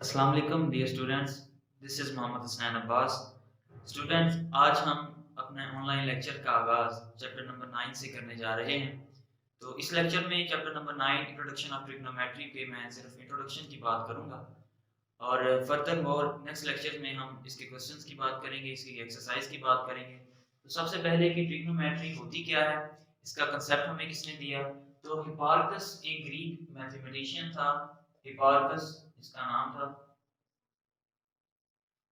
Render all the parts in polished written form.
अस्सलाम वालेकुम dear students. This is Mohammad Hasnain Abbas. Students, आज हम अपने ऑनलाइन लेक्चर का आगाज़ चैप्टर नंबर 9 से करने जा रहे हैं। तो इस लेक्चर में chapter number 9 introduction of trigonometry पे मैं सिर्फ इंट्रोडक्शन की बात करूंगा और फर्दर मोर नेक्स्ट लेक्चर में हम इसके क्वेश्चंस की बात करेंगे, इसकी एक्सरसाइज की बात करेंगे। तो सबसे पहले कि ट्रिग्नोमेट्री होती क्या है, इसका कंसेप्ट हमें किसने दिया। तो हिपार्कस एक ग्रीक मैथमेटिशियन था। हिपार्कस इसका नाम था।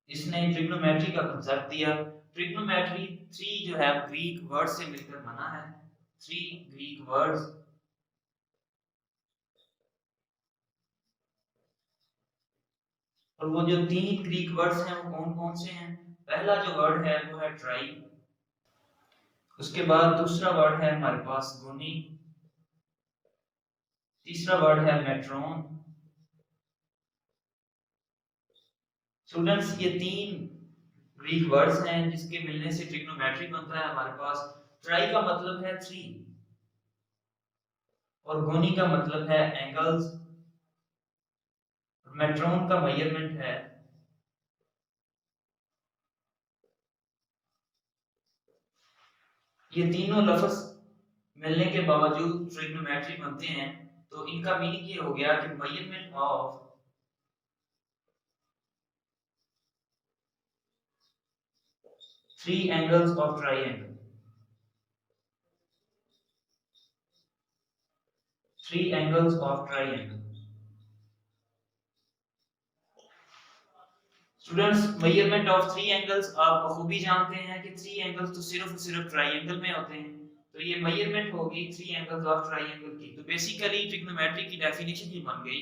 इसने ट्रिग्नोमेट्री का कंसेप्ट दिया। ट्रिग्नोमेट्री थ्री जो है ग्रीक वर्ड से मिलकर बना है। Three Greek words. और वो जो तीन ग्रीक वर्ड्स हैं वो कौन कौन से हैं। पहला जो वर्ड है वो है ट्राई। उसके बाद दूसरा वर्ड है हमारे पास गोनी। तीसरा वर्ड है मेट्रोन। स्टूडेंट्स, ये तीन ग्रीक वर्ड्स हैं जिसके मिलने से ट्रिग्नोमेट्री बनता है हमारे पास। ट्राई का मतलब है थ्री और गोनी का मतलब है एंगल्स। मेट्रोन का मेजरमेंट है। ये तीनों लफ्ज मिलने के बावजूद ट्रिग्नोमेट्री बनते हैं। तो इनका मीनिंग ये हो गया कि measurement of three angles of triangle. Three angles of triangle. Students, measurement of three angles आप बखूबी जानते हैं कि थ्री एंगल्स तो सिर्फ और सिर्फ ट्राइंगल में होते हैं। तो ये मेजरमेंट होगी थ्री एंगल्स ऑफ ट्राइंगल की। तो बेसिकली ट्रिग्नोमेट्री की डेफिनेशन ही बन गई,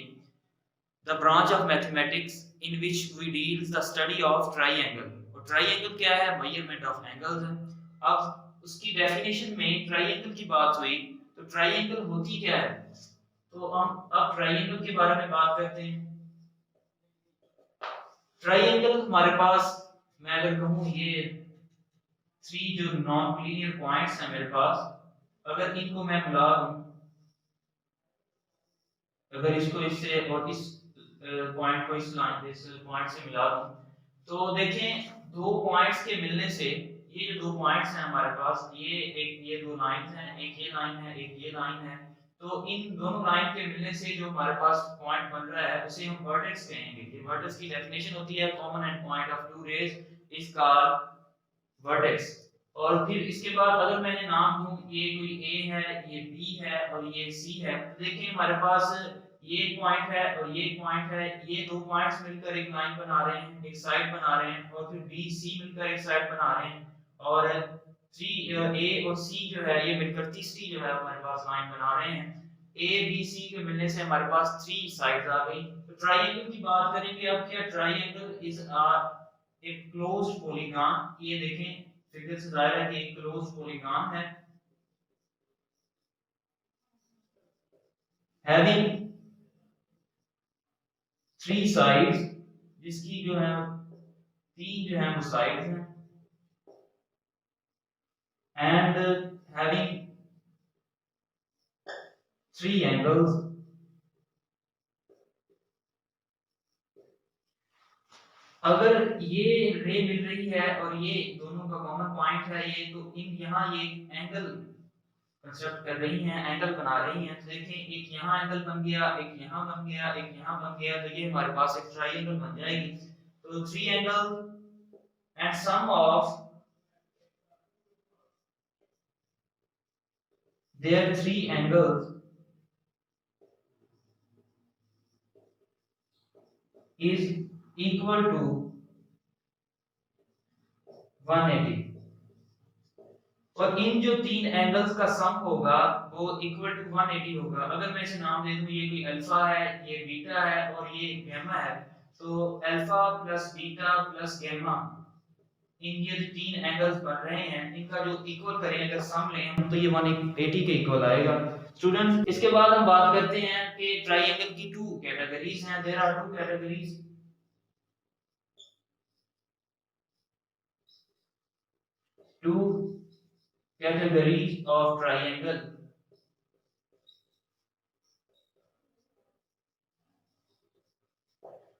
the branch of mathematics in which we deals the study of triangle. और ट्राइंगल क्या है? मेजरमेंट ऑफ एंगल्स है। अब उसकी डेफिनेशन में ट्राइंगल की बात हुई, तो ट्राइंगल होती क्या है। तो हम अब ट्राइंगल के बारे में बात करते हैं। ट्राइंगल हमारे पास, मैं अगर कहूं, ये थ्री जो नॉन लीनियर पॉइंट्स हैं मेरे पास, अगर इनको मैं मिला दूं, अगर इसको इससे और इस पॉइंट को इस लाइन इस पॉइंट से मिला दूं, तो देखें दो पॉइंट्स के मिलने से, ये जो दो पॉइंट्स हैं हमारे पास, ये दो लाइंस हैं, एक ये लाइन है, एक ये लाइन है। तो इन दोनों लाइन के मिलने से जो हमारे पास पॉइंट बन रहा है उसे हम वर्टेक्स कहेंगे। ये वर्टेक्स की डेफिनेशन होती है common end point of two rays is called vertex. और फिर इसके बाद अगर मैंने नाम दूं, ये कोई ए है, ये बी है और ये सी है, तो देखिए हमारे पास ये पॉइंट है और ये पॉइंट है। ये दो पॉइंट्स मिलकर एक लाइन बना रहे हैं, एक साइड बना रहे हैं। और फिर बी सी मिलकर एक साइड बना रहे हैं। और थ्री ए और सी जो है ये मिलकर तीसरी जो है हमारे पास लाइन बना रहे हैं। ए बी सी के मिलने से हमारे पास थ्री साइड्स आ गई। तो ट्राइंगल की बात करेंगे अब। क्या ट्राइंगल इज एक क्लोज्ड पॉलीगॉन। ये देखें फिगर से जाहिर है कि एक क्लोज्ड पॉलीगॉन है हैविंग थ्री साइड्स, जिसकी जो है तीन जो है वो साइड्स हैं, एंड हैविंग थ्री एंगल्स। अगर ये रे मिल रही है और ये दोनों का कॉमन पॉइंट है ये, तो इन यहाँ ये एंगल कंस्ट्रक्ट कर रही हैं, एंगल बना रही हैं। तो देखें एक यहाँ एंगल बन गया, एक यहाँ बन गया, एक यहाँ बन गया, तो ये हमारे पास एक ट्राइंगल बन जाएगी। तो three angle and sum of their three angles is equal to 180। और इन जो तीन एंगल्स का सम होगा वो इक्वल टू 180 होगा। अगर मैं इसे नाम दे दूं, ये कोई अल्फा है, ये बीटा है और ये गामा है, तो alpha plus beta plus gamma, इन ये जो तीन एंगल्स बन रहे हैं इनका जो इक्वल करें, अगर सम लें हम, तो ये 180 के इक्वल आएगा। स्टूडेंट्स, इसके बाद हम बात करते हैं कि ट्राइंगल की टू कैटेगरीज हैं। There are two categories. Two categories of triangle.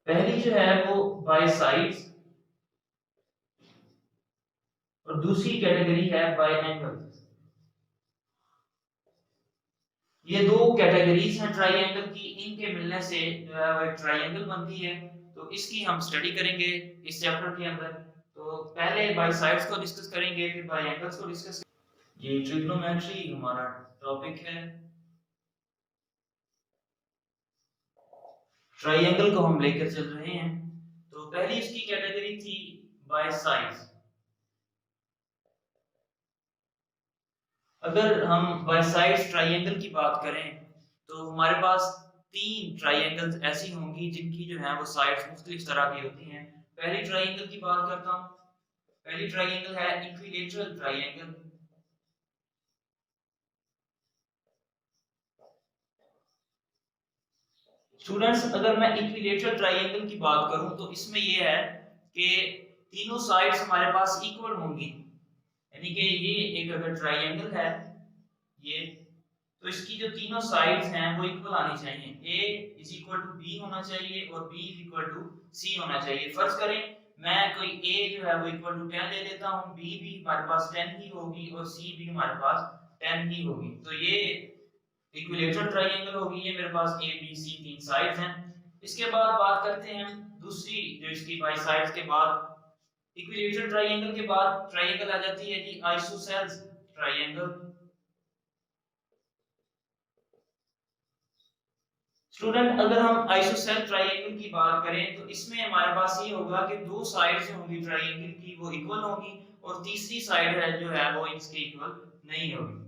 पहली जो है वो बाय साइड्स और दूसरी कैटेगरी है बाय एंगल। ये दो कैटेगरीज हैं ट्राइंगल की, इनके मिलने से जो है वो एक ट्राइंगल बनती है। तो इसकी हम स्टडी करेंगे इस चैप्टर के अंदर। तो पहले बाय साइड्स को डिस्कस करेंगे, फिर बाय एंगल्स को डिस्कस। ये ट्रिग्नोमेट्री हमारा टॉपिक है। ट्राइंगल को हम लेकर चल रहे हैं। तो पहली इसकी कैटेगरी थी बाय साइड्स। अगर हम बाय साइड्स ट्राइंगल की बात करें तो हमारे पास तीन ट्राइंगल्स ऐसी होंगी जिनकी जो है वो साइड्स मुख्तलिफ तरह की होती हैं। पहली ट्राइंगल की बात करता हूँ। पहली ट्राइंगल है इक्विलैटरल ट्राइंगल। स्टूडेंट्स, अगर मैं इक्विलैटरल ट्राइंगल की बात करूं तो इसमें यह है कि तीनों साइड्स हमारे पास इक्वल होंगी। यानी कि ये एक अगर ट्राइंगल है ये, तो इसकी जो तीनों साइड्स हैं वो इक्वल आनी चाहिए। a is equal to b होना चाहिए और b is equal to c होना चाहिए। फर्ज करें मैं कोई a जो है वो इक्वल टू 10 ले लेता हूं, b भी हमारे पास 10 ही होगी और c भी हमारे पास 10 ही होगी। तो ये इक्विलैटरल ट्रायंगल होगी। ये मेरे पास ए बी सी तीन साइड्स हैं। इसके बाद बात करते हैं दूसरी जो इसकी बाई साइड्स के बाद इक्विलैटरल ट्रायंगल के बाद ट्रायंगल आ जाती है जी आइसोसेल्स ट्रायंगल। स्टूडेंट, अगर हम आइसोसेल ट्रायंगल की बात करें तो इसमें हमारे पास ये होगा कि दो साइड्स होंगी ट्रायंगल की वो इक्वल होंगी और तीसरी साइड है जो है वो इसके इक्वल नहीं होगी।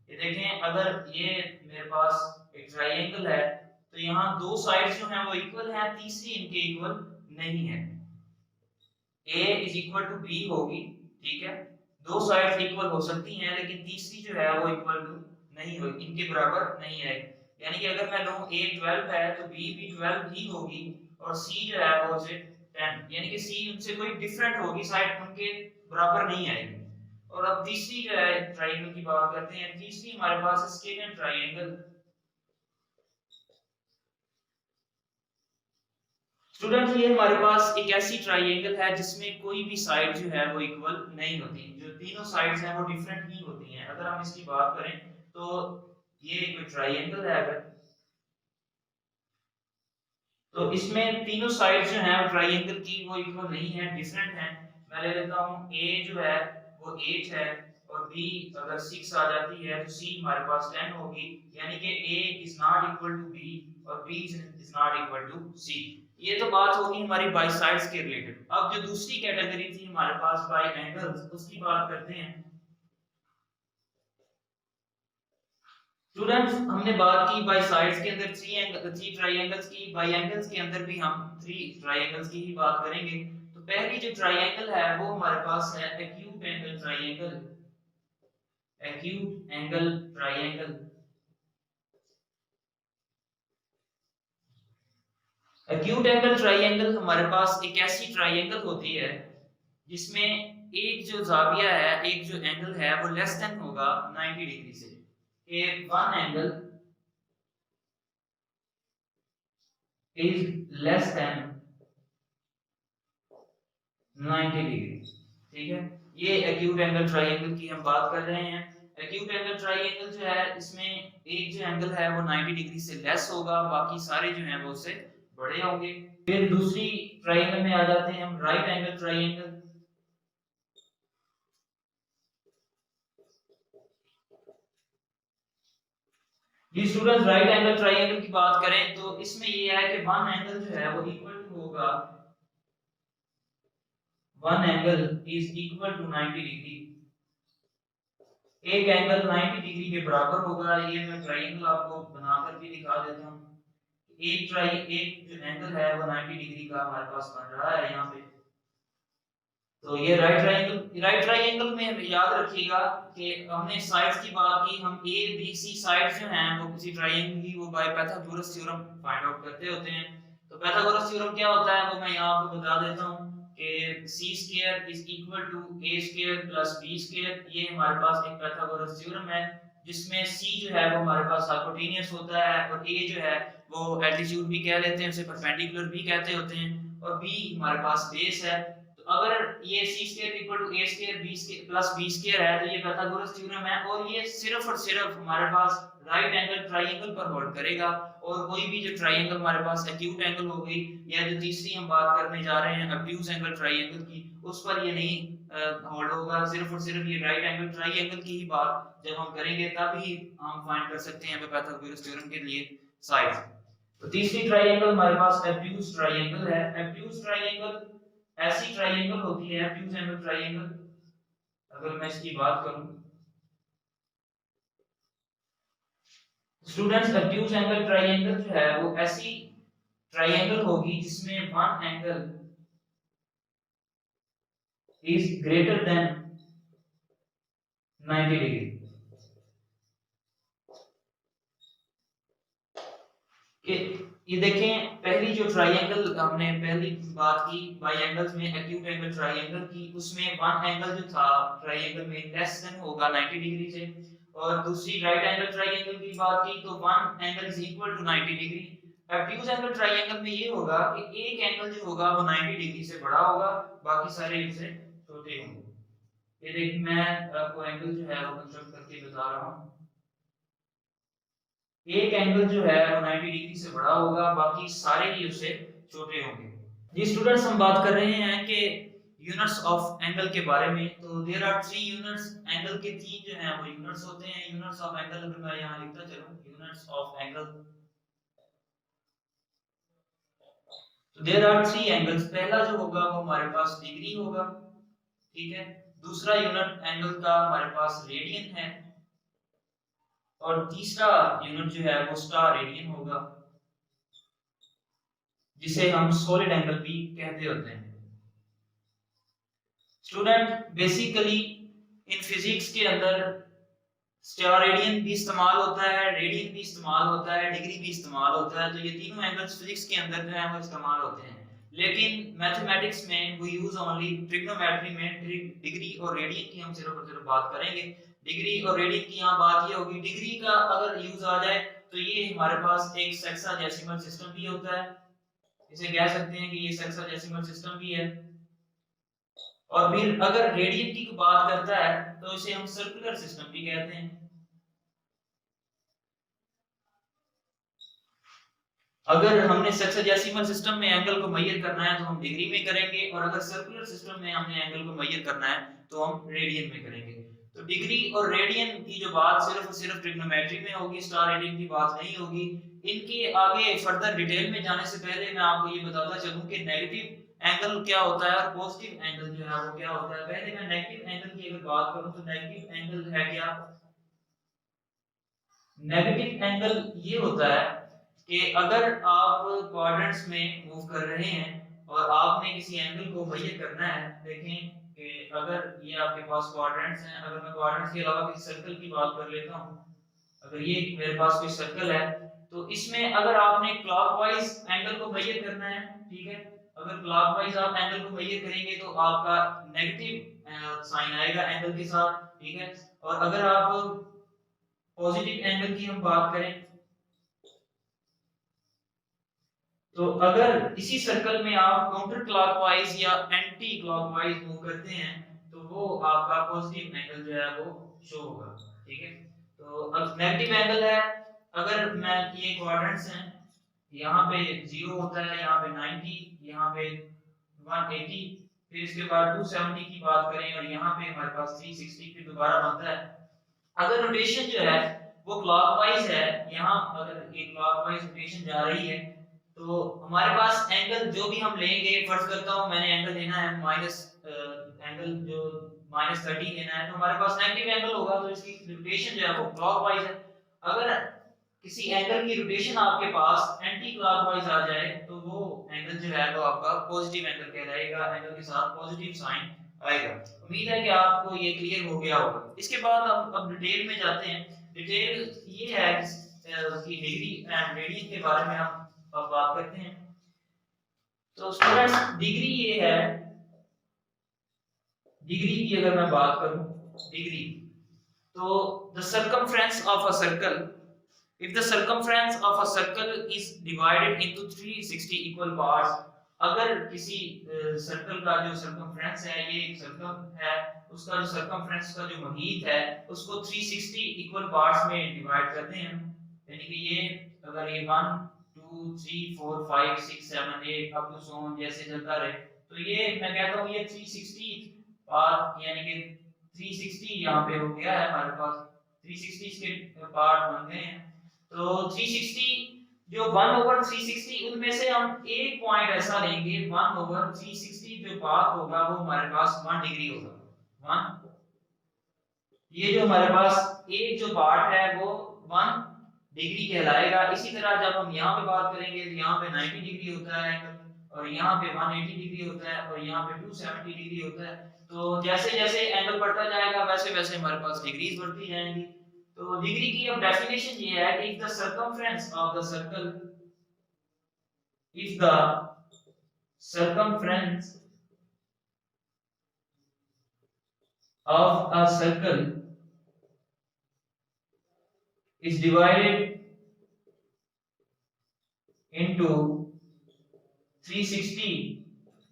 ये देखें, अगर ये मेरे पास एक ट्रायंगल है तो यहाँ दो साइड्स जो हैं वो इक्वल हैं, तीसरी इनके इक्वल नहीं है। a is equal to b होगी, ठीक है। दो साइड्स इक्वल हो सकती हैं लेकिन तीसरी जो है वो इक्वल टू नहीं होगी, इनके बराबर नहीं है। यानी कि अगर मैं लूं a 12 है तो b भी 12 ही होगी और c जो है वो उसे 10, यानी कि c उनसे कोई डिफरेंट होगी, साइड उनके बराबर नहीं आएगी। और अब तीसरी जो है ट्रायंगल की बात करते हैं। तीसरी हमारे पास स्केलर ट्रायंगल। स्टूडेंट, ये हमारे पास एक ऐसी ट्रायंगल है जिसमें कोई भी साइड जो है वो इक्वल नहीं होती, जो तीनों साइड्स हैं वो डिफरेंट ही होती हैं। अगर हम इसकी बात करें तो ये एक ट्रायंगल है अगर, तो इसमें तीनों साइड्स जो हैं ट्रायंगल की वो इक्वल नहीं है, डिफरेंट हैं। मैं ले लेता हूं a जो है वो 8 है और b अगर 6 आ जाती है तो c हमारे पास 10 होगी। यानी कि a is not equal to b और b is not equal to c। ये तो बात होगी हमारी बाई साइड्स के रिलेटेड। अब जो दूसरी कैटेगरी थी हमारे पास बाई एंगल्स, उसकी बात करते हैं। स्टूडेंट्स, हमने बात की बाई साइड्स के अंदर थ्री ट्रायंगल्स की, बाई एंगल्स के अंदर भी हम थ्री ट्रायंगल्स की ही बात करेंगे। तो पहली जो ट्रायंगल है वो हमारे पास है acute angle triangle. Acute angle triangle. Acute angle triangle हमारे पास एक ऐसी ट्रायंगल होती है जिसमें एक जो जाविया है, एक जो एंगल है वो लेस देन होगा 90 डिग्री से। One angle is less than 90 degree, ठीक है। ये एक्यूट एंगल ट्रायंगल की हम बात कर रहे हैं। एक्यूट एंगल ट्रायंगल जो है इसमें एक जो एंगल है वो 90 डिग्री से लेस होगा, बाकी सारे जो हैं वो उससे बड़े होंगे। फिर दूसरी ट्रायंगल में आ जाते हैं हम, राइट एंगल ट्रायंगल। जी स्टूडेंट्स, राइट एंगल ट्रायंगल की बात करें तो इसमें ये है कि वन एंगल जो है वो इक्वल टू होगा, one angle is equal to 90 degree. एक एंगल 90 डिग्री के बराबर होगा। ये मैं ट्रायंगल आपको बनाकर भी दिखा देता हूँ। एक जो एंगल है वो 90 डिग्री का हमारे पास बन रहा है यहाँ पे। तो ये राइट ट्रायंगल में हमें याद रखिएगा कि हमने साइड्स की बात की, हम ए बी सी साइड्स जो हैं वो किसी ट्रायंगल की वो by Pythagoras theorem find out करते होते हैं। तो पाइथागोरस थ्योरम क्या होता है वो मैं यहाँ आपको बता देता हूँ कि C square is equal to A square plus B square. ये हमारे पास एक पाइथागोरस थ्योरम है जिसमें सी जो है वो हमारे पास हाइपोटेनियस होता है और ए जो है को एल्टीट्यूड भी कह लेते हैं, उसे परपेंडिकुलर भी कहते होते हैं, और बी हमारे पास बेस है। तो अगर ये C square equal to A square B square plus B square है तो ये पाइथागोरस थ्योरम है, और ये सिर्फ और सिर्फ हमारे पास राइट एंगल ट्राइंगल पर होल्ड करेगा। और कोई भी जो ट्राइंगल हमारे पास एक्यूट एंगल हो गई, या जो तीसरी हम बात करने जा रहे हैं ऑब्ट्यूज एंगल ट्राइंगल की, उस पर ये नहीं होल्ड होगा। सिर्फ और सिर्फ ये राइट एंगल ट्राइंगल की ही बात जब हम करेंगे तभी हम फाइंड कर सकते हैं पाइथागोरस थ्योरम के लिए साइड। तो तीसरी ट्राइंगल हमारे पास ऑब्ट्यूज ट्राइंगल है। ऑब्ट्यूज ट्राइंगल ऐसी ट्राइंगल होती है, ऑब्ट्यूज एंगल ट्राइंगल, अगर मैं इसकी बात करूं स्टूडेंट्स, ऑब्ट्यूज एंगल ट्राइंगल जो है वो ऐसी ट्राइंगल होगी जिसमें one angle is greater than 90 degree. ये देखें, पहली जो ट्राइंगल हमने पहली बात की बायएंगल्स में एक्यूट एंगल ट्राइंगल की, उसमें वन एंगल जो था ट्राइंगल में लेस देन होगा 90 डिग्री से, और दूसरी राइट एंगल ट्राइंगल की बात की तो one angle is equal to 90 degree. Obtuse angle triangle में ये होगा कि एक एंगल जो होगा वो 90 डिग्री से बड़ा होगा, बाकी सारे इससे छोटे होंगे। ये देखिए मैं आपको एंगल जो है वो कंस्ट्रक्ट करके बता रहा हूँ। एक एंगल जो है वो 90 डिग्री से बड़ा होगा, बाकी सारे ही उससे छोटे होंगे। जी स्टूडेंट्स, हम बात कर रहे हैं कि यूनिट्स ऑफ एंगल के बारे में। तो there are three units, angle के तीन जो हैं वो यूनिट्स होते हैं। यूनिट्स ऑफ एंगल अगर मैं यहाँ लिखता चलूं, यूनिट्स ऑफ एंगल, तो देयर आर थ्री एंगल्स। पहला जो होगा वो हमारे पास डिग्री होगा, ठीक है। दूसरा यूनिट एंगल का हमारे पास रेडियन है, और तीसरा यूनिट जो है वो स्टार रेडियन होगा, जिसे हम सॉलिड एंगल भी कहते होते हैं। स्टूडेंट, बेसिकली इन फिजिक्स के अंदर स्टार रेडियन भी इस्तेमाल होता है, रेडियन भी इस्तेमाल होता है, डिग्री भी इस्तेमाल होता है। तो ये तीनों एंगल्स फिजिक्स के अंदर जो है वो इस्तेमाल होते हैं। लेकिन मैथमेटिक्स में वो यूज ओनली ट्रिग्नोमेट्री में डिग्री और रेडियन की हम सिर्फ और सिर्फ बात करेंगे। डिग्री और रेडियन की यहाँ बात ये होगी, डिग्री का अगर यूज आ जाए तो ये हमारे पास एक सेक्साडेसिमल सिस्टम भी होता है, इसे कह सकते हैं कि ये सेक्साडेसिमल सिस्टम भी है। और फिर अगर रेडियन की बात करता है तो इसे हम सर्कुलर सिस्टम भी कहते हैं। अगर हमने सेक्साडेसिमल सिस्टम में एंगल को मेजर करना है तो हम डिग्री में करेंगे, और अगर सर्कुलर सिस्टम में हमने एंगल को मेजर करना है तो हम रेडियन में करेंगे। तो डिग्री और रेडियन की जो बात सिर्फ और सिर्फ ट्रिग्नोमेट्री में होगी, स्टार रेडियन की बात नहीं होगी। इनके आगे फर्दर डिटेल में जाने से पहले मैं आपको ये बताता चलूं कि नेगेटिव एंगल क्या होता है और पॉजिटिव एंगल जो है वो क्या होता है। पहले मैं नेगेटिव एंगल की अगर बात करूं तो नेगेटिव एंगल है क्या? नेगेटिव एंगल ये होता है कि अगर आप क्वाड्रेंट्स में मूव कर रहे हैं और आपने किसी एंगल को मेजर करना है, देखें कि अगर ये आपके पास क्वाड्रेंट्स हैं, अगर मैं क्वाड्रेंट्स के अलावा किसी सर्कल की बात कर लेता हूं, अगर ये मेरे पास कोई सर्कल है तो इसमें अगर आपने क्लॉकवाइज एंगल को मेजर करना है, ठीक है, अगर क्लॉकवाइज आप एंगल को मेजर करेंगे तो आपका नेगेटिव साइन आएगा एंगल के साथ, ठीक है। और अगर आप पॉजिटिव एंगल की हम बात करें तो अगर इसी सर्कल में आप काउंटर क्लॉकवाइज या एंटी क्लॉकवाइज मूव करते हैं तो वो आपका पॉजिटिव एंगल जो है वो शो होगा, ठीक है। तो अब नेगेटिव एंगल है, अगर मैं ये क्वाड्रेंट्स हैं, यहाँ पे 0 होता है, यहाँ पे 90, यहाँ पे 180, फिर इसके बाद 270 की बात करें और यहाँ पे हमारे पास 360 फिर दोबारा बनता है। अगर रोटेशन जो है वो क्लॉकवाइज है, यहाँ अगर एक क्लॉकवाइज रोटेशन जा रही है तो हमारे पास एंगल जो भी हम लेंगे, फर्ज करता हूँ मैंने एंगल लेना है माइनस एंगल जो -30 लेना है, तो हमारे पास नेगेटिव एंगल होगा तो इसकी रोटेशन जो है वो क्लॉकवाइज है। अगर किसी एंगल की रोटेशन आपके पास एंटी क्लॉकवाइज आ जाए तो वो एंगल जो है वो आपका पॉजिटिव एंगल कहलाएगा, एंगल के साथ पॉजिटिव साइन आएगा। उम्मीद है कि आपको ये क्लियर हो गया होगा। इसके बाद हम अब डिटेल में जाते हैं। डिटेल ये है कि डिग्री एंड रेडियन के बारे में हम अब बात करते हैं। तो स्टूडेंट्स, डिग्री ये है, डिग्री की अगर मैं बात करूं, डिग्री तो the circumference of a circle If the circumference of a circle is divided into 360 equal parts, अगर किसी सर्कल का जो सर्कमफ्रेंस है, ये एक सर्कल है, उसका जो सर्कमफ्रेंस का जो मुहीत है उसको 360 इक्वल पार्ट्स में डिवाइड करते हैं, यानी कि ये अगर ये 1 2 3 4 5 6 7 8 अप टू सो ऑन जैसे चलता रहे, तो ये मैं कहता हूँ ये 360 पार्ट, यानी कि 360 यहाँ पे हो गया है हमारे पास, 360 इसके पार्ट बन गए हैं। तो 360 जो 1/360 उनमें से हम एक पॉइंट ऐसा लेंगे 1/360 जो पाथ होगा वो हमारे पास 1 डिग्री होगा। 1, ये जो हमारे पास एक जो पार्ट है वो 1 डिग्री कहलाएगा। इसी तरह जब हम यहाँ पे बात करेंगे तो यहाँ पे 90 डिग्री होता है एंगल, और यहाँ पे 180 डिग्री होता है, और यहाँ पे 270 डिग्री होता है। तो जैसे जैसे एंगल बढ़ता जाएगा वैसे वैसे हमारे पास डिग्रीज बढ़ती जाएंगी। तो डिग्री की अब डेफिनेशन ये है कि the circumference of the circle, if the circumference of a circle is divided into 360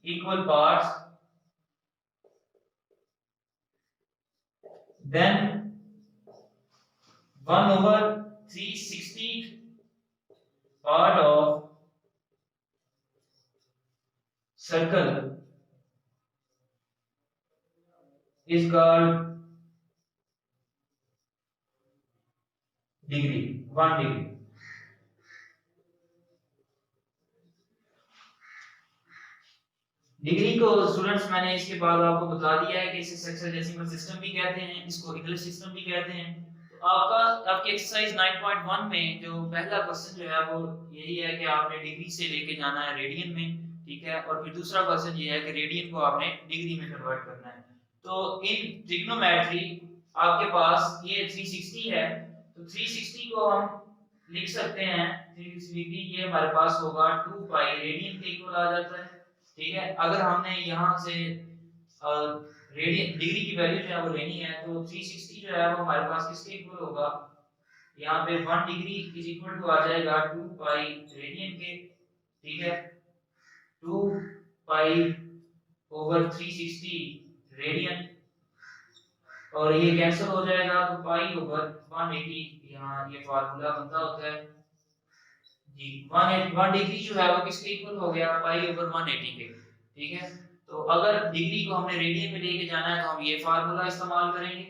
equal parts, then 1/360 part of circle is called degree, 1 degree। Degree को स्टूडेंट्स मैंने इसके बाद आपको बता दिया है कि इसे सेक्सोडेसिमल सिस्टम भी कहते हैं, इसको इंग्लिश सिस्टम भी कहते हैं। तो आपकी एक्सरसाइज 9.1 में जो पहला क्वेश्चन जो है वो यही है कि आपने डिग्री से लेके जाना है रेडियन में, ठीक है, और फिर दूसरा क्वेश्चन ये है कि रेडियन को आपने डिग्री में कन्वर्ट करना है। तो इन ट्रिग्नोमेट्री आपके पास ये 360 है, तो 360 को हम लिख सकते हैं 360 डिग्री, ये हमारे पास होगा 2 पाई रेडियन के इक्वल आ जाता है, ठीक है। अगर हमने यहाँ से रेडियन डिग्री की वैल्यू जो है वो लेनी है तो 360 जो है वो हमारे पास किसके इक्वल होगा, यहाँ पे 1 डिग्री इज इक्वल टू आ जाएगा 2 पाई रेडियन के, ठीक है, 2 पाई ओवर 360 रेडियन, और ये कैंसिल हो जाएगा तो पाई ओवर 180, यहाँ ये फार्मूला बनता होता है जी 1 डिग्री जो है वो किसके इक्वल हो गया, पाई ओवर 180 के, ठीक है। तो अगर डिग्री को हमने रेडियन में लेके जाना है तो हम ये फार्मूला इस्तेमाल करेंगे।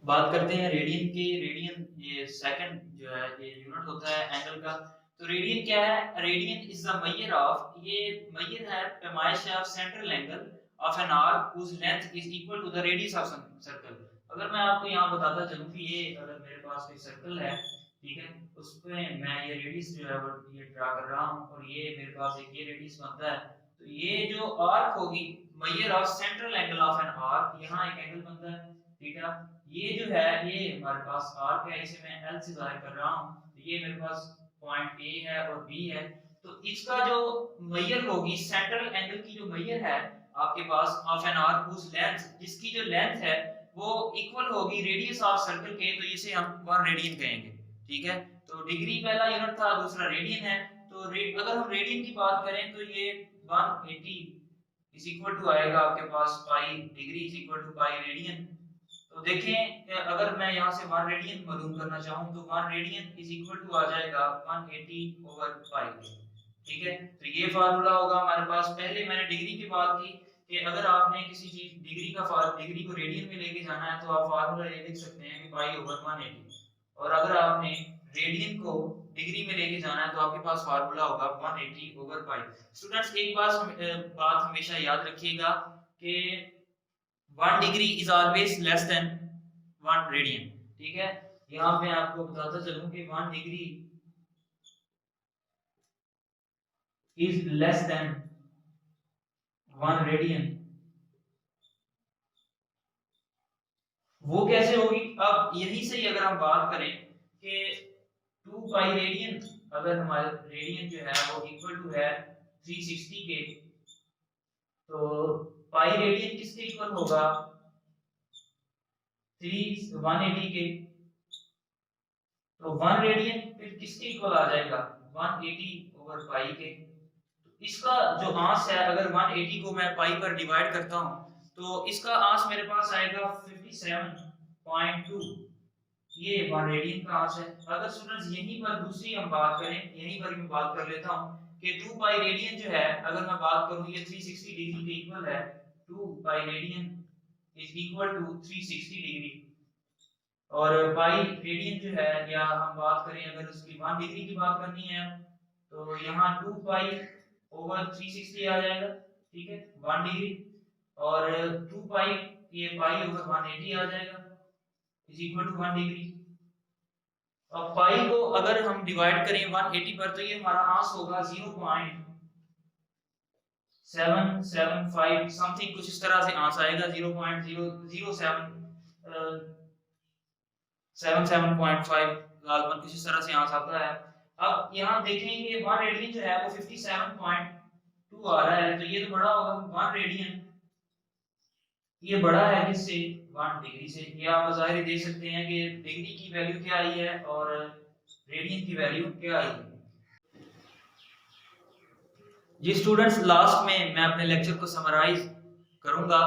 बात करते हैं रेडियन की। रेडियन ये सेकंड जो है ये यूनिट होता है एंगल का। तो रेडियन क्या है, radian is the measure of, ये मेजर है पैमाइश of central angle of an arc whose length is equal to the radius of circle. अगर मैं आपको यहाँ बताता चलूं कि ये अगर मेरे पास कोई सर्कल है, ठीक है, उसमें मैं ये रेडियस जो है वो ये ड्रा कर रहा हूँ, और ये मेरे पास एक ये रेडियस बनता है, तो ये जो आर्क होगी measure of central angle of an arc, यहाँ एक एंगल बनता है, ठीक है। ये जो है ये हमारे पास आर्क है, इसे मैं एल से जाहिर कर रहा हूँ, तो ये मेरे पास पॉइंट ए है और बी है। तो इसका जो मेजर होगी सेंट्रल एंगल की जो मेजर है आपके पास of an arc whose length, जिसकी जो लेंथ है वो इक्वल होगी रेडियस ऑफ सर्कल के, तो इसे हम 1 रेडियन कहेंगे, ठीक है। तो डिग्री पहला यूनिट था, दूसरा रेडियन है। तो अगर हम रेडियन की बात करें तो ये 180 इज इक्वल टू आएगा आपके पास pi degree is equal to pi radian. तो देखें अगर मैं यहाँ से 1 रेडियन मालूम करना चाहूँ तो 1 रेडियन इज इक्वल टू आ जाएगा 180 ओवर पाई, ठीक है। तो ये फार्मूला होगा हमारे पास। पहले मैंने डिग्री की बात की कि अगर आपने किसी चीज डिग्री को रेडियन में लेके जाना है तो आप फार्मूला ये लिख सकते हैं कि पाई ओवर 180, और अगर आपने रेडियन को डिग्री में लेके जाना है तो आपके पास फार्मूला होगा 180 ओवर पाई। स्टूडेंट्स एक बात हमेशा याद रखिएगा कि 1 degree is always less than 1 radian, ठीक है। यहाँ पे आपको बताता चलूं कि 1 degree is less than 1 radian. वो कैसे होगी, अब यहीं से ही अगर हम बात करें कि 2 पाई रेडियन, अगर हमारा रेडियन जो है वो इक्वल टू है 360 के, तो पाई रेडियन किसके इक्वल होगा 180 के। तो 1 रेडियन फिर किसके इक्वल आ जाएगा 180/पाई के। तो इसका जो आंस है अगर 180 को मैं पाई पर डिवाइड करता हूं तो इसका आंस मेरे पास आएगा 57.2। ये 1 रेडियन का आंस है। अगर स्टूडेंट्स यहीं पर दूसरी हम बात करें, यहीं पर मैं बात कर लेता हूं कि 2 पाई रेडियन जो है अगर मैं बात करूं ये 360 डिग्री के इक्वल है। 2 pi radian is equal to 360 degree. और पाई रेडियन जो है या हम बात करें अगर उसकी 1 डिग्री की बात करनी है तो यहाँ 2 पाई ओवर 360 आ जाएगा, ठीक है 1 डिग्री। और 2 पाई ये पाई ओवर 180 आ जाएगा इज इक्वल टू 1 डिग्री। अब पाई को अगर हम डिवाइड करें 180 पर तो ये हमारा आंसर होगा 0.775 समथिंग कुछ इस तरह से आंसर आएगा 0.00775 लालपन कुछ इस तरह से आंसर आता है। अब यहाँ देखेंगे 1 रेडियन जो है वो 57.2 आ रहा है तो ये तो बड़ा होगा 1 रेडियन, ये बड़ा है किससे 1 डिग्री से। ये आप ज़ाहिर देख सकते हैं कि डिग्री की वैल्यू क्या आई है और रेडियन की वैल्यू क्या आई है। जी स्टूडेंट्स लास्ट में मैं अपने लेक्चर को समराइज करूंगा।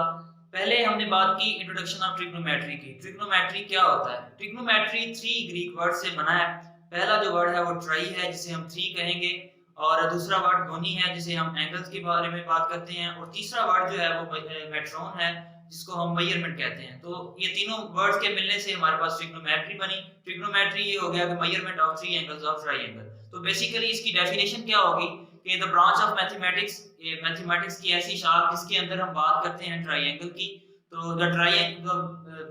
पहले हमने बात की इंट्रोडक्शन ऑफ ट्रिग्नोमेट्री की। ट्रिग्नोमेट्री क्या होता है? ट्रिग्नोमेट्री 3 ग्रीक वर्ड से बना है। पहला जो वर्ड है वो ट्राई है जिसे हम 3 कहेंगे, और दूसरा वर्ड गोनी है जिसे हम एंगल्स के बारे में बात करते हैं, और तीसरा वर्ड जो है वो मेट्रोन है जिसको हम मेजरमेंट कहते हैं। तो ये तीनों वर्ड्स के मिलने से हमारे पास ट्रिग्नोमेट्री बनी। ट्रिग्नोमेट्री ये हो गया कि measurement of 3 angles of triangle. तो बेसिकली इसकी डेफिनेशन क्या होगी कि द ब्रांच ऑफ मैथमेटिक्स, ये मैथमेटिक्स की ऐसी शाख जिसके अंदर हम बात करते हैं ट्रायंगल की। तो the triangle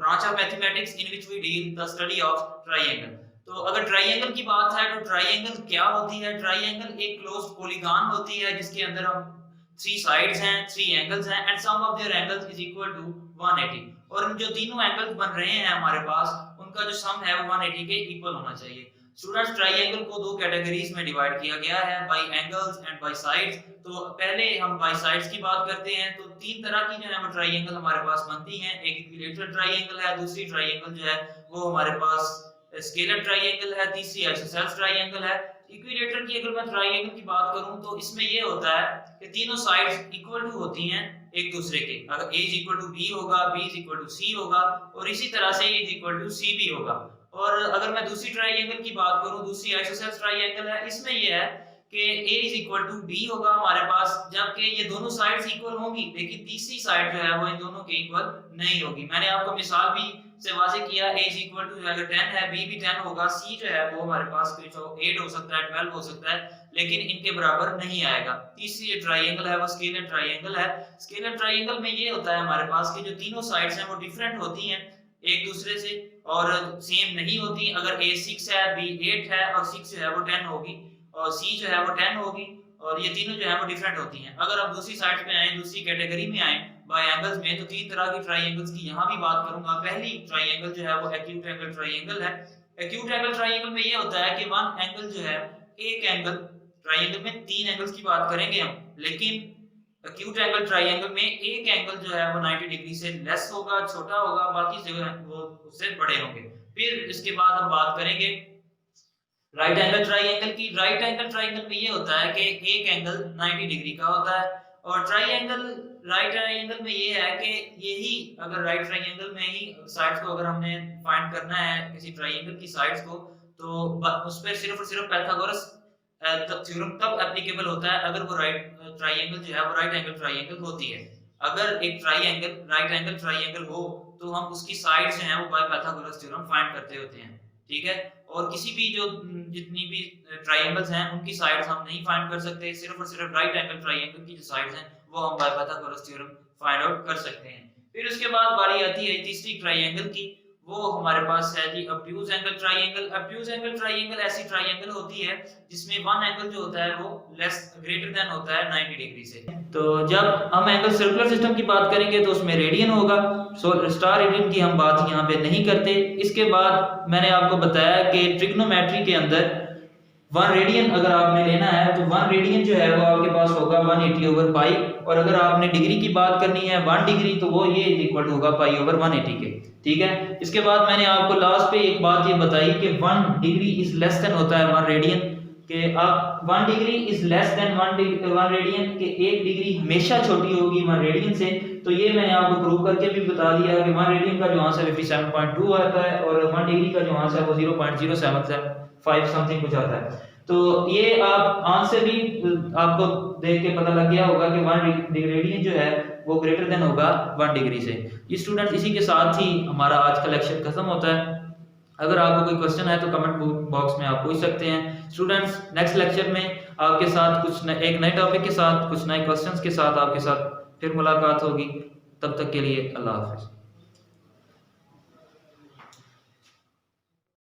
branch of mathematics in which we deal the study of triangle. तो अगर ट्रायंगल की बात है तो ट्रायंगल क्या होती है? ट्रायंगल एक क्लोज्ड पॉलीगॉन होती है जिसके अंदर हम 3 साइड्स हैं, 3 एंगल्स हैं and sum of their angles is equal to 180। और जो तीनों एंगल्स बन रहे हैं हमारे पास उनका जो सम है वो 180 के इक्वल होना चाहिए। स्टूडेंट्स ट्रायंगल को 2 कैटेगरीज में डिवाइड किया गया है, by angles and by sides. तो पहले हम बाय साइड्स की बात करते हैं। तो 3 तरह की जो है वो ट्रायंगल हमारे पास बनती हैं। एक इक्विलेटरल ट्रायंगल है, दूसरी ट्रायंगल जो है वो हमारे पास स्केलर ट्रायंगल है, तीसरी आइसोसेल्स ट्रायंगल है। इक्विलेटर की अगर मैं ट्रायंगल की बात करूं तो इसमें ये होता है कि तीनों साइड्स इक्वल टू होती हैं एक दूसरे के। अगर a is equal to b होगा, b is equal to c होगा, और इसी तरह से a is equal to c भी होगा। और अगर मैं दूसरी ट्रायंगल की बात करूं, दूसरी आइसोसेल्स ट्रायंगल है, इसमें ये है कि a is equal to b होगा हमारे पास, जबकि ये दोनों साइड्स इक्वल होंगी, लेकिन तीसरी साइड जो है वो इन दोनों के इक्वल नहीं होगी। मैंने आपको मिसाल भी से वाज़ेह किया, a इज इक्वल टू अगर 10 है, b भी 10 होगा, c जो है वो हमारे पास कुछ 8 हो सकता है, 12 हो सकता है, लेकिन इनके बराबर नहीं आएगा। तीसरी ट्रायंगल है वो स्केलर ट्रायंगल है। स्केलर ट्रायंगल में ये होता है हमारे पास कि जो तीनों साइड्स हैं वो डिफरेंट होती हैं एक दूसरे से और सेम नहीं होती। अगर a 6 है, b 8 है और 6 जो है वो 10 होगी और c जो है वो 10 होगी, और ये तीनों जो है वो डिफरेंट होती हैं। अगर आप दूसरी साइड पे आए, दूसरी कैटेगरी में आए बाय एंगल्स में, तो 3 तरह की ट्रायंगल्स की यहाँ भी बात करूंगा। पहली ट्रायंगल जो है वो एक्यूट एंगल ट्रायंगल है। एक्यूट एंगल ट्रायंगल में ये होता है कि 1 एंगल जो है, एक एंगल ट्रायंगल में 3 एंगल्स की बात करेंगे हम, लेकिन एक्यूट एंगल ट्रायंगल में एक एंगल जो है वो 90 डिग्री से लेस होगा, छोटा होगा, बाकी जो है वो उससे बड़े होंगे। फिर इसके बाद हम बात करेंगे राइट एंगल ट्रायंगल की। राइट एंगल ट्रायंगल में ये होता है कि एक एंगल 90 डिग्री का होता है, और ट्रायंगल राइट ट्रायंगल में ये है कि यही अगर राइट ट्रायंगल में ही साइड्स को अगर हमने फाइंड करना है किसी ट्रायंगल की साइड्स को, तो उस पर सिर्फ और सिर्फ पाइथागोरस थ्योरम तब एप्लीकेबल होता है अगर वो राइट ट्रायंगल जो है वो राइट एंगल ट्रायंगल होती है। अगर एक ट्रायंगल राइट एंगल ट्रायंगल हो तो हम उसकी साइड्स जो हैं वो बाय पाइथागोरस थ्योरम फाइंड करते होते हैं, ठीक है। और किसी भी जो जितनी भी ट्रायंगल्स हैं उनकी साइड्स हम नहीं फाइंड कर सकते, सिर्फ और सिर्फ राइट एंगल ट्रायंगल की जो साइड्स हैं वो हम by Pythagoras theorem find out कर सकते हैं। फिर उसके बाद बारी आती है तीसरी ट्रायंगल की, वो हमारे पास है जी obtuse angle triangle. Obtuse angle triangle ऐसी ट्रायंगल होती है जिसमें 1 एंगल जो होता है वो लेस ग्रेटर देन होता है 90 डिग्री से। तो जब हम एंगल सर्कुलर सिस्टम की बात करेंगे तो उसमें रेडियन होगा, सो स्टार रेडियन की हम बात यहाँ पे नहीं करते। इसके बाद मैंने आपको बताया कि ट्रिग्नोमेट्री के अंदर 1 रेडियन अगर आपने लेना है तो 1 रेडियन जो है वो आपके पास होगा 180/पाई, और अगर आपने डिग्री की बात करनी है 1 डिग्री तो वो ये इक्वल होगा पाई/180 के। ठीक है, इसके बाद मैंने आपको लास्ट पे एक बात ये बताई कि 1 डिग्री इज लेस देन होता है 1 रेडियन, कि आप 1 degree is less than 1 radian, के 1 डिग्री हमेशा छोटी होगी 1 रेडियन से। तो ये मैंने आपको प्रूव करके भी बता दिया कि 1 रेडियन का जो आंसर 57.2 आता है और 1 डिग्री का जो आंसर है वो 0.075 समथिंग कुछ आता है। तो ये आप आंसर भी आपको देख के पता लग गया होगा कि 1 रेडियन जो है वो ग्रेटर देन होगा 1 डिग्री से। ये स्टूडेंट्स इसी के साथ ही हमारा आज का लेक्चर खत्म होता है। अगर आपको कोई क्वेश्चन है तो कमेंट बॉक्स में आप पूछ सकते हैं। स्टूडेंट्स नेक्स्ट लेक्चर में आपके साथ एक नए टॉपिक के साथ, कुछ नए क्वेश्चंस के साथ आपके साथ फिर मुलाकात होगी। तब तक के लिए अल्लाह हाफिज़।